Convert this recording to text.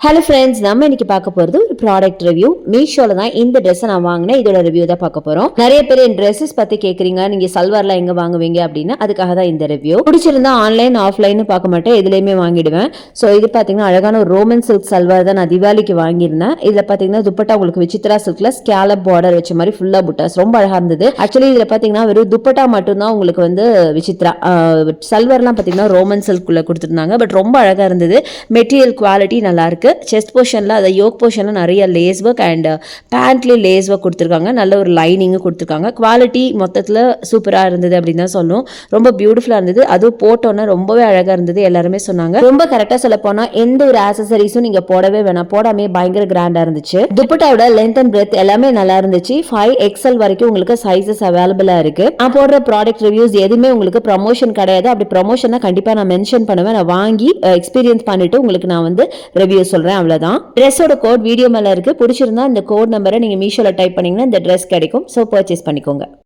Hello friends, நம்ம இன்னைக்கு பார்க்க போறது ஒரு ப்ராடக்ட் ரிவ்யூ. மீஷோல தான் இந்த ட்ரெஸ் நான் வாங்கினேன். இதோட ரிவ்யூ தான் பார்க்க போறோம். நிறைய பேர் இந்த ட்ரெஸ்ஸஸ் பத்தி கேக்குறீங்க, நீங்க சல்வார்லாம் எங்க வாங்குவீங்க அப்படின்னு. அதுக்காக தான் இந்த ரிவ்யூ. பிடிச்சிருந்தா ஆன்லைன் ஆஃப்லைன் பார்க்க மாட்டேன், எதுலையுமே வாங்கிடுவேன். ஸோ இது பாத்தீங்கன்னா அழகான ஒரு ரோமன் சில்க் சல்வார் தான் நான் தீபாவளிக்கு வாங்கியிருந்தேன். இதுல பாத்தீங்கன்னா துப்பட்டா உங்களுக்கு விசித்ரா சில்க்ல ஸ்கேலப் பார்டர் வச்ச மாதிரி ஃபுல்லா புட்டாஸ் ரொம்ப அழகா இருந்தது. ஆக்சுவலி இதுல பாத்தீங்கன்னா வெறும் துப்பட்டா மட்டும்தான் உங்களுக்கு வந்து விசித்ரா, சல்வார்லாம் பாத்தீங்கன்னா ரோமன் சில்க்குள்ள கொடுத்துருந்தாங்க. பட் ரொம்ப அழகா இருந்தது. மெட்டீரியல் குவாலிட்டி நல்லா இருக்கு. செஸ்ட் போர்ஷனில் அதை யோக் போர்ஷனில் நிறைய லேஸ் ஒர்க் அண்ட் பேண்ட்லேயும் லேஸ் ஒர்க் கொடுத்துருக்காங்க. நல்ல ஒரு லைனிங்கும் கொடுத்துருக்காங்க. குவாலிட்டி மொத்தத்தில் சூப்பராக இருந்தது அப்படின்னு தான் சொல்லணும். ரொம்ப பியூட்டிஃபுல்லாக இருந்தது. அதுவும் போட்டோன்னா ரொம்பவே அழகாக இருந்தது. எல்லாருமே சொன்னாங்க. ரொம்ப கரெக்டாக சொல்ல போனால் எந்த ஒரு ஆக்சசரிஸும் நீங்கள் போடவே வேணாம், போடாமே பயங்கர கிராண்டாக இருந்துச்சு. துப்பட்டாவோட லென்த் அண்ட் பிரெத் எல்லாமே நல்லா இருந்துச்சு. 5XL வரைக்கும் உங்களுக்கு சைஸஸ் அவைலபிளாக இருக்கு. நான் போடுற ப்ராடக்ட் ரிவ்யூஸ் எதுவுமே உங்களுக்கு ப்ரமோஷன் கிடையாது. அப்படி ப்ரமோஷனா கண்டிப்பாக நான் மென்ஷன் பண்ணுவேன். நான் வாங்கி எக்ஸ்பீரியன்ஸ் பண்ணிட்டு உங்களுக்கு நான் வந்து ரிவ்யூ சொல்றேன். அவ்வளவுதான். ட்ரெஸ்ஸோட கோட் வீடியோ மேல இருக்கு. பிடிச்சிருந்தா இந்த கோட் நம்பரை நீங்க மீஷோல டைப் பண்ணீங்கன்னா இந்த ட்ரெஸ் கிடைக்கும். சோ பர்ச்சேஸ் பண்ணிக்கோங்க.